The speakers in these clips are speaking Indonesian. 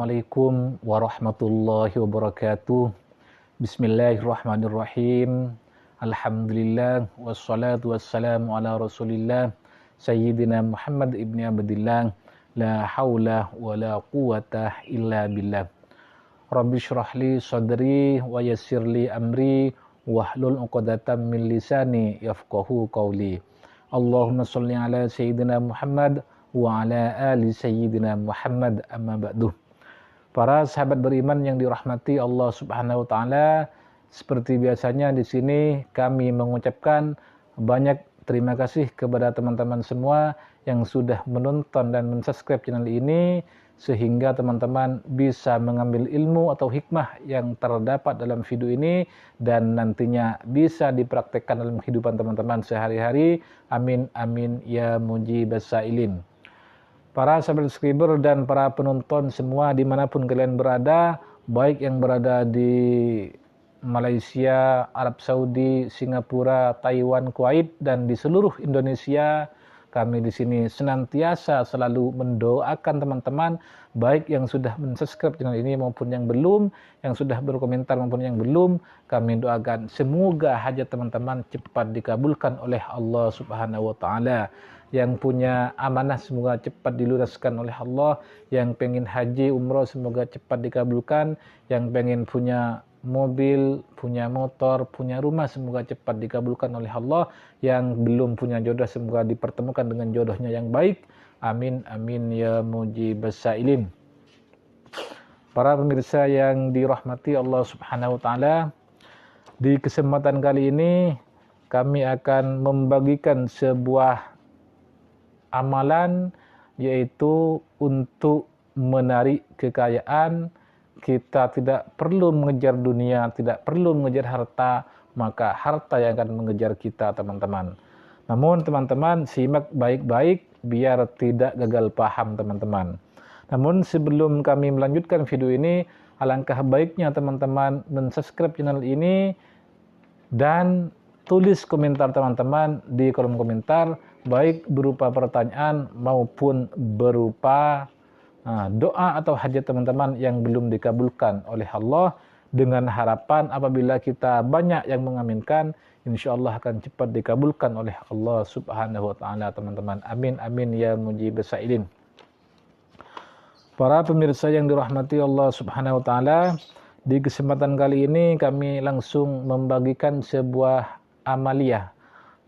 Assalamualaikum warahmatullahi wabarakatuh. Bismillahirrahmanirrahim. Alhamdulillah wassalatu wassalamu ala Rasulillah Sayyidina Muhammad ibni Abdillah. La haula wa la quwata illa billah. Rabbi syrah li sadri wa yassir li amri wahlul 'uqdatam min lisani yafqahu qawli. Allahumma shalli ala Sayyidina Muhammad wa ala ali Sayyidina Muhammad, amma ba'du. Para sahabat beriman yang dirahmati Allah Subhanahu wa taala, seperti biasanya di sini kami mengucapkan banyak terima kasih kepada teman-teman semua yang sudah menonton dan mensubscribe channel ini, sehingga teman-teman bisa mengambil ilmu atau hikmah yang terdapat dalam video ini dan nantinya bisa dipraktekkan dalam kehidupan teman-teman sehari-hari. Amin amin ya mujibas sailin. Para sahabat subscriber dan para penonton semua dimanapun kalian berada, baik yang berada di Malaysia, Arab Saudi, Singapura, Taiwan, Kuwait, dan di seluruh Indonesia, kami di sini senantiasa selalu mendoakan teman-teman, baik yang sudah mensubscribe channel ini maupun yang belum, yang sudah berkomentar maupun yang belum. Kami doakan semoga hajat teman-teman cepat dikabulkan oleh Allah Subhanahu wa taala. Yang punya amanah semoga cepat dilunaskan oleh Allah, yang pengen haji umroh semoga cepat dikabulkan, yang pengen punya mobil, punya motor, punya rumah semoga cepat dikabulkan oleh Allah, yang belum punya jodoh semoga dipertemukan dengan jodohnya yang baik. Amin amin ya mujibas sailin. Para pemirsa yang dirahmati Allah Subhanahu wa taala, di kesempatan kali ini kami akan membagikan sebuah amalan, yaitu untuk menarik kekayaan. Kita tidak perlu mengejar dunia, tidak perlu mengejar harta, maka harta yang akan mengejar kita, teman-teman. Namun teman-teman simak baik-baik biar tidak gagal paham, teman-teman. Namun sebelum kami melanjutkan video ini, alangkah baiknya teman-teman mensubscribe channel ini dan tulis komentar teman-teman di kolom komentar, baik berupa pertanyaan maupun berupa doa atau hajat teman-teman yang belum dikabulkan oleh Allah, dengan harapan apabila kita banyak yang mengaminkan, insya Allah akan cepat dikabulkan oleh Allah Subhanahu wa taala, teman-teman. Amin amin ya mujibas sailin. Para pemirsa yang dirahmati Allah Subhanahu wa taala, di kesempatan kali ini kami langsung membagikan sebuah amaliyah,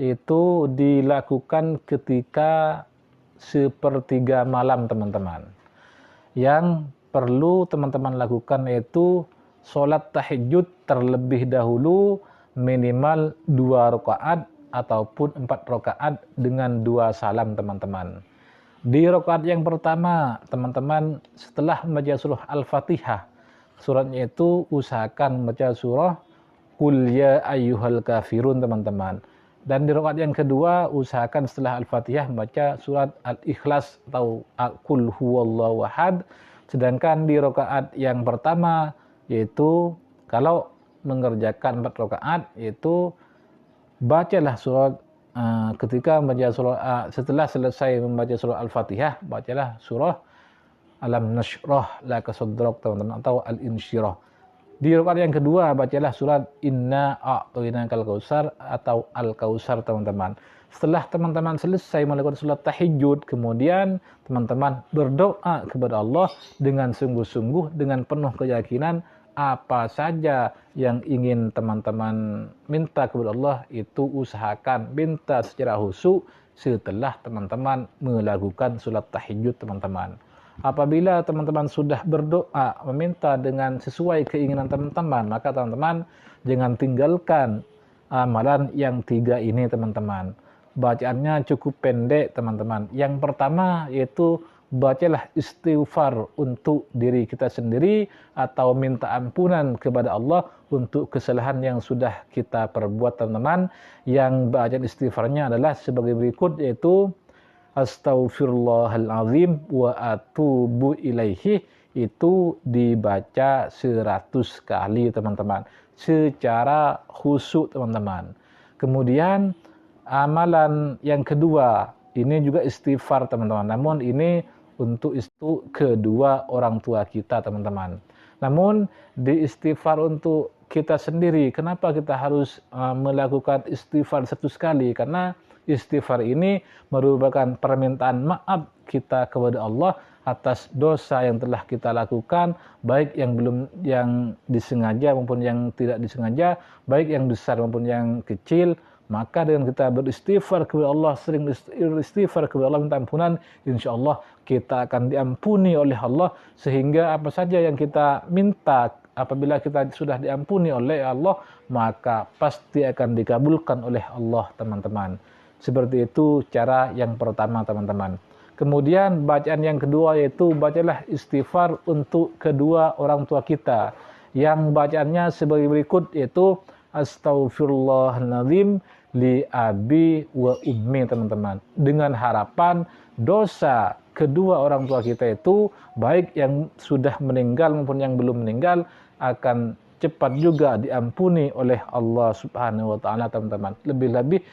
itu dilakukan ketika sepertiga malam, teman-teman. Yang perlu teman-teman lakukan yaitu sholat tahajud terlebih dahulu minimal 2 rakaat ataupun 4 rakaat dengan 2 salam, teman-teman. Di rakaat yang pertama, teman-teman setelah membaca surah Al-Fatihah, suratnya itu usahakan membaca surah Qul ya ayyuhal kafirun, teman-teman. Dan di rakaat yang kedua usahakan setelah Al-Fatihah membaca surat Al-Ikhlas atau Qul huwallahu ahad. Sedangkan di rakaat yang pertama, yaitu kalau mengerjakan 4 rakaat, yaitu bacalah surat ketika membaca surah setelah selesai membaca surah Al-Fatihah, bacalah surah Alam Nashrah laka sadrak, teman-teman, atau Al-Insyirah. Di rakaat yang kedua bacalah surat Inna a'tainakal kautsar atau Al-Kautsar, teman-teman. Setelah teman-teman selesai melakukan salat tahajud, kemudian teman-teman berdoa kepada Allah dengan sungguh-sungguh, dengan penuh keyakinan. Apa saja yang ingin teman-teman minta kepada Allah, itu usahakan minta secara khusyuk setelah teman-teman melakukan salat tahajud, teman-teman. Apabila teman-teman sudah berdoa meminta dengan sesuai keinginan teman-teman, maka teman-teman jangan tinggalkan amalan yang 3 ini, teman-teman. Bacaannya cukup pendek, teman-teman. Yang pertama yaitu bacalah istighfar untuk diri kita sendiri atau minta ampunan kepada Allah untuk kesalahan yang sudah kita perbuat, teman-teman. Yang bacaan istighfarnya adalah sebagai berikut, yaitu Astaghfirullahaladzim wa atubu ilaihi. Itu dibaca 100 kali, teman-teman, secara khusyuk, teman-teman. Kemudian amalan yang kedua, ini juga istighfar, teman-teman. Namun ini untuk itu kedua orang tua kita, teman-teman. Namun di istighfar untuk kita sendiri, kenapa kita harus melakukan istighfar 1 kali? Karena istighfar ini merupakan permintaan maaf kita kepada Allah atas dosa yang telah kita lakukan, baik yang disengaja maupun yang tidak disengaja, baik yang besar maupun yang kecil. Maka dengan kita beristighfar kepada Allah, sering beristighfar kepada Allah, minta ampunan, insya Allah kita akan diampuni oleh Allah, sehingga apa saja yang kita minta, apabila kita sudah diampuni oleh Allah, maka pasti akan dikabulkan oleh Allah, teman-teman. Seperti itu cara yang pertama, teman-teman. Kemudian bacaan yang kedua yaitu bacalah istighfar untuk kedua orang tua kita. Yang bacaannya sebagai berikut yaitu Astaghfirullahaladzim li abi wa ummi, teman-teman. Dengan harapan dosa kedua orang tua kita itu, baik yang sudah meninggal maupun yang belum meninggal, akan cepat juga diampuni oleh Allah Subhanahu wa taala, teman-teman. Lebih-lebih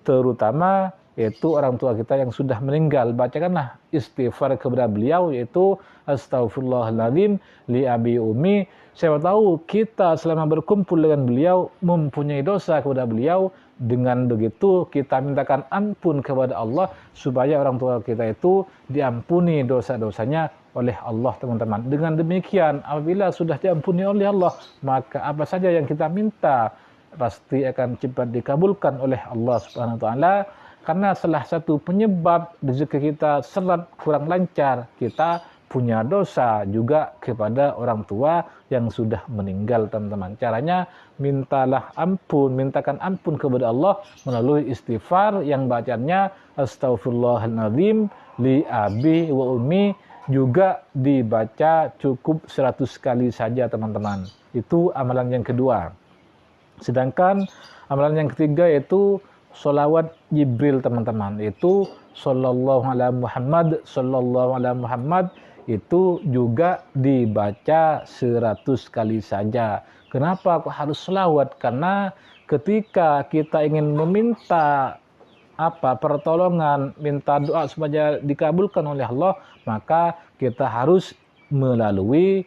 terutama yaitu orang tua kita yang sudah meninggal, bacakanlah istighfar kepada beliau yaitu Astaghfirullahaladzim li abi ummi. Siapa tahu kita selama berkumpul dengan beliau mempunyai dosa kepada beliau, dengan begitu kita mintakan ampun kepada Allah supaya orang tua kita itu diampuni dosa-dosanya oleh Allah, teman-teman. Dengan demikian apabila sudah diampuni oleh Allah, maka apa saja yang kita minta pasti akan cepat dikabulkan oleh Allah Subhanahu wa taala. Karena salah satu penyebab rezeki kita seret kurang lancar, kita punya dosa juga kepada orang tua yang sudah meninggal, teman-teman. Caranya mintakan ampun kepada Allah melalui istighfar yang bacanya Astaghfirullahaladzim li abi wa ummi, juga dibaca cukup 100 kali saja, teman-teman. Itu amalan yang kedua. Sedangkan amalan yang ketiga yaitu sholawat Jibril, teman-teman. Itu sallallahu alaihi Muhammad, sallallahu alaihi Muhammad, itu juga dibaca 100 kali saja. Kenapa kok harus sholawat? Karena ketika kita ingin meminta pertolongan, minta doa supaya dikabulkan oleh Allah, maka kita harus melalui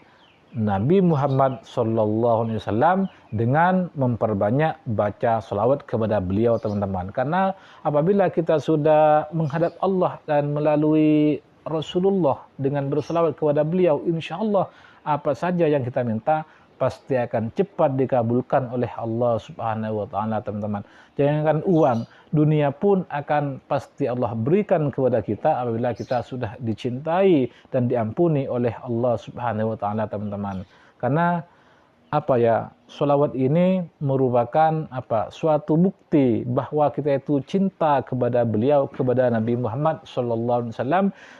Nabi Muhammad SAW dengan memperbanyak baca sholawat kepada beliau, teman-teman. Karena apabila kita sudah menghadap Allah dan melalui Rasulullah dengan berselawat kepada beliau, insya Allah apa saja yang kita minta pasti akan cepat dikabulkan oleh Allah Subhanahu wa taala, teman-teman. Jangankan uang, dunia pun akan pasti Allah berikan kepada kita apabila kita sudah dicintai dan diampuni oleh Allah Subhanahu wa taala, teman-teman. Karena sholawat ini merupakan suatu bukti bahwa kita itu cinta kepada beliau, kepada Nabi Muhammad SAW,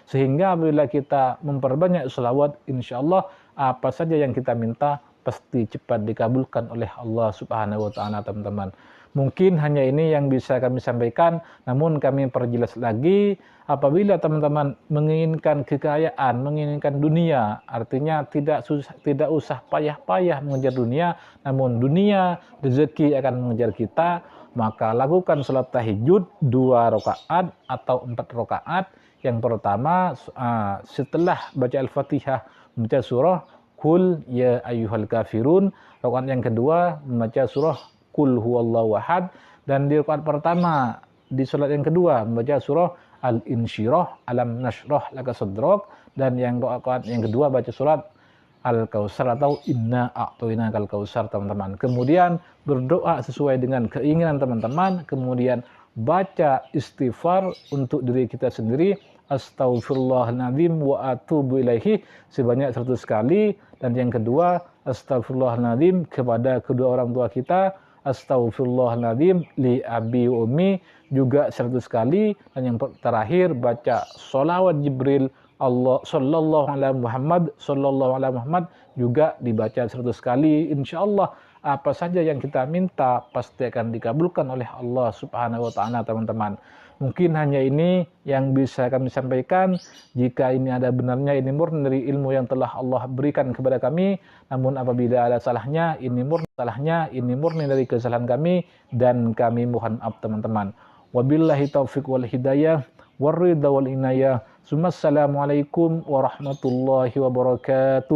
sehingga apabila kita memperbanyak sholawat, insya Allah apa saja yang kita minta pasti cepat dikabulkan oleh Allah Subhanahu wa taala, teman-teman. Mungkin hanya ini yang bisa kami sampaikan, namun kami perjelas lagi, apabila teman-teman menginginkan kekayaan, menginginkan dunia, artinya tidak usah payah-payah mengejar dunia, namun dunia, rezeki akan mengejar kita, maka lakukan sholat tahajud 2 rakaat atau 4 rakaat. Yang pertama, setelah baca Al-Fatihah, membaca surah Qul ya ayyuhal kafirun. Rakaat yang kedua membaca surah Qul huwallahu ahad, dan di rakaat pertama di salat yang kedua membaca surah Al-Insyirah, Alam nashrah laka sadrak, dan yang rakaat yang kedua baca surat Al-Kautsar atau Inna a'tainakal kautsar, teman-teman. Kemudian berdoa sesuai dengan keinginan teman-teman, kemudian baca istighfar untuk diri kita sendiri, Astaghfirullahaladzim wa atubu ilaihi, sebanyak 100 kali. Dan yang kedua, Astaghfirullahaladzim kepada kedua orang tua kita, Astaghfirullahaladzim li abi ummi, juga 100 kali. Dan yang terakhir, baca sholawat Jibril Allah sallallahu alaihi Muhammad, sallallahu alaihi Muhammad, juga dibaca 100 kali. Insya Allah apa saja yang kita minta pasti akan dikabulkan oleh Allah Subhanahu wa taala, teman-teman. Mungkin hanya ini yang bisa kami sampaikan. Jika ini ada benarnya, ini murni dari ilmu yang telah Allah berikan kepada kami. Namun apabila ada salahnya, ini murni dari kesalahan kami, dan kami mohon maaf, teman-teman. Wabillahi taufiq wal hidayah, warridha wal inayah. Assalamualaikum warahmatullahi wabarakatuh.